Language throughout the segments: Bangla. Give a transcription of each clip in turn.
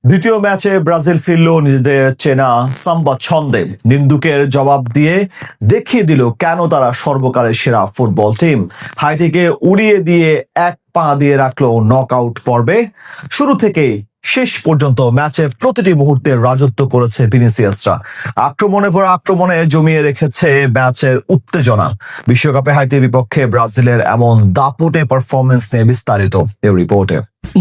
দ্বিতীয় ম্যাচে ব্রাজিল ফিরল নিজেদের চেনা সাম্বা ছন্দে। নিন্দুকের জবাব দিয়ে দেখিয়ে দিল কেন তারা সর্বকালের সেরা ফুটবল টিম। হাইতিকে উড়িয়ে দিয়ে এক পা দিয়ে রাখলো নকআউট পর্বে। শুরু থেকেই শেষ পর্যন্ত ম্যাচের প্রতিটি মুহূর্তে রাজত্ব করেছে ভিনিসিয়াসরা। আক্রমণে পর আক্রমণে জমিয়ে রেখেছে ম্যাচের উত্তেজনা। বিশ্বকাপে হাইতির বিপক্ষে ব্রাজিলের এমন দাপুটে পারফরমেন্স নিয়ে বিস্তারিত এই রিপোর্টে।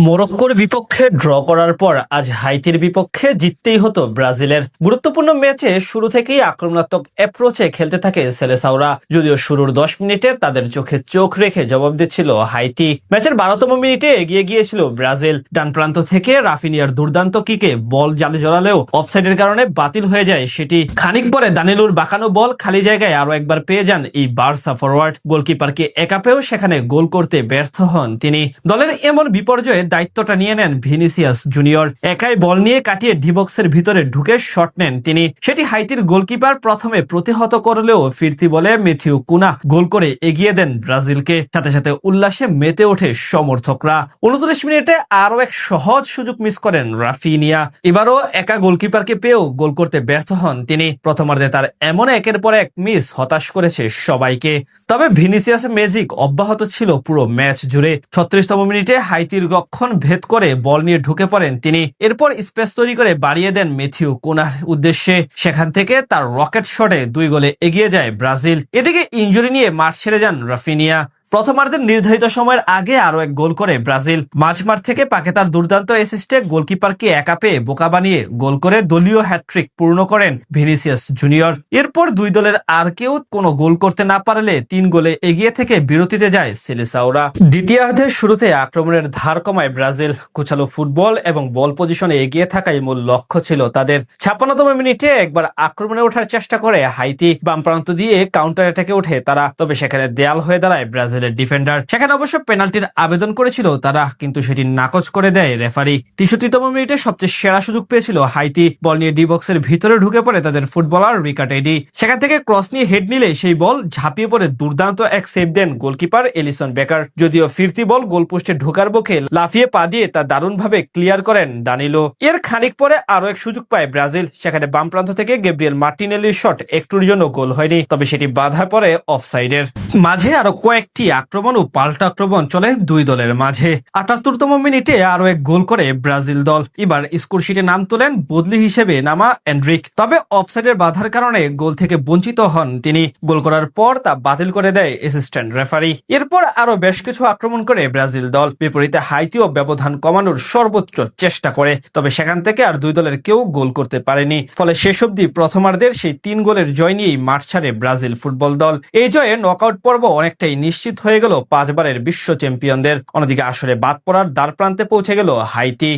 মরক্কোর বিপক্ষে ড্র করার পর আজ হাইতির বিপক্ষে জিততেই হতো ব্রাজিলের। গুরুত্বপূর্ণ ম্যাচে শুরু থেকেই আক্রমণাত্মক অ্যাপ্রোচে খেলতে থাকে সেলেসাওরা। যদিও শুরুর 10 মিনিটে তাদের চোখে চোখ রেখে জবাব দিচ্ছিল হাইতি। ম্যাচের 12তম মিনিটে এগিয়ে গিয়েছিল ব্রাজিল। ডান প্রান্ত থেকে রাফিনিয়ার দুর্দান্ত কিকে বল জালে জড়ালেও অফসাইডের কারণে বাতিল হয়ে যায় সেটি। খানিক পরে দানিলুর বাঁকানো বল খালি জায়গায় আরো একবার পেয়ে যান এই বার্সা ফরওয়ার্ড। গোলকিপারকে একা পেয়েও সেখানে গোল করতে ব্যর্থ হন তিনি। দলের এমন বিপর্যয়ে দায়িত্বটা নিয়ে নেন ভিনিসিয়াস জুনিয়র। একাই বল নিয়ে কাটিয়ে ডিবক্সের ভিতরে ঢুকে শট নেন তিনি। সেটি হাইতির গোলকিপার প্রথমে প্রতিহত করলেও ফিরতি বলে ম্যাথিউ কুনা গোল করে এগিয়ে দেন ব্রাজিলকে। সাথে সাথে উল্লাসে মেতে ওঠে সমর্থকরা। 29 মিনিটে আরো এক সহজ সুযোগ মিস করেন রাফিনিয়া। এবারও একা গোলকিপারকে পেয়েও গোল করতে ব্যর্থ হন তিনি। প্রথমার্ধে তার এমন একের পর এক মিস হতাশ করেছে সবাইকে। তবে ভিনিসিয়াস ম্যাজিক অব্যাহত ছিল পুরো ম্যাচ জুড়ে। 36তম মিনিটে হাইতির রক্ষণ ভেদ করে বল নিয়ে ঢুকে পড়েন তিনি। এরপর স্পেস তৈরি করে বাড়িয়ে দেন ম্যাথিউ কুনার উদ্দেশ্যে। সেখান থেকে তার রকেট শটে 2 গোলে এগিয়ে যায় ব্রাজিল। এদিকে ইনজুরি নিয়ে মাঠ ছেড়ে যান রাফিনিয়া। প্রথমার্ধের নির্ধারিত সময়ের আগে আরো এক গোল করে ব্রাজিল। মাঝমাঠ থেকে পাকেতার দুর্দান্ত অ্যাসিস্টে গোলকিপারকে একা পেয়ে বোকা বানিয়ে গোল করে দলীয় হ্যাটট্রিক পূর্ণ করেন ভিনিসিয়াস জুনিয়র। এরপর দুই দলের আর কেউ কোনো গোল করতে না পারলে 3 গোলে এগিয়ে থেকে বিরতিতে যায় সেলেসাওরা। দ্বিতীয়ার্ধের শুরুতে আক্রমণের ধার কমায় ব্রাজিল। গোছালো ফুটবল এবং বল পজিশনে এগিয়ে থাকাই মূল লক্ষ্য ছিল তাদের। 56তম মিনিটে একবার আক্রমণে ওঠার চেষ্টা করে হাইতি। বাম প্রান্ত দিয়ে কাউন্টার অ্যাটাকে ওঠে তারা, তবে সেখানে দেয়াল হয়ে দাঁড়ায় ব্রাজিল ডিফেন্ডার। সেখানে অবশ্য পেনাল্টির আবেদন করেছিল তারা, কিন্তু সেটি নাকচ করে দেয় রেফারি। 63তম মিনিটে সবচেয়ে সেরা সুযোগ পেয়েছিল হাইতি। বল নিয়ে ডি বক্সের ভিতরে ঢুকে পড়ে তাদের ফুটবলার রিকার্ড এডি। সেখান থেকে ক্রস নিয়ে হেড নিলে সেই বল ঝাঁপিয়ে পড়ে দুর্দান্ত এক সেভ দেন গোলকিপার এলিসন বেকার। যদিও ফিরতি বল গোলপোস্টে ঢোকার মুখে লাফিয়ে পা দিয়ে তা দারুণভাবে ক্লিয়ার করেন দানিলো। এর খানিক পরে আরো এক সুযোগ পায় ব্রাজিল। সেখানে বাম প্রান্ত থেকে গ্যাব্রিয়েল মার্টিনেলির শট একটুর জন্য গোল হয়নি, তবে সেটি বাধা পড়ে অফসাইডের। মাঝে আরো কয়েকটি আক্রমণ ও পাল্টা আক্রমণ চলে দুই দলের মাঝে। 78তম মিনিটে আরো এক গোল করে ব্রাজিল দল। এবার স্কোরশিটে নাম তোলেন বদলি হিসেবে নামা এন্ড্রিক। তবে অফসাইডের বাধার কারণে গোল থেকে বঞ্চিত হন তিনি। গোল করার পর তা বাতিল করে দেয় অ্যাসিস্ট্যান্ট রেফারি। এরপর আরো বেশ কিছু আক্রমণ করে ব্রাজিল দল। বিপরীতে হাইতিও ব্যবধান কমানোর সর্বোচ্চ চেষ্টা করে, তবে সেখান থেকে আর দুই দলের কেউ গোল করতে পারেনি। ফলে শেষ অবধি প্রথমার্ধের সেই 3 গোলের জয় নিয়েই মাঠ ছাড়ে ব্রাজিল ফুটবল দল। এই জয়ে নকআউট পর্ব অনেকটাই নিশ্চিত হয়ে গেল 5 বারের বিশ্ব চ্যাম্পিয়নদের। অন্যদিকে আসরে বাদ পড়ার দ্বার প্রান্তে পৌঁছে গেল হাইতি।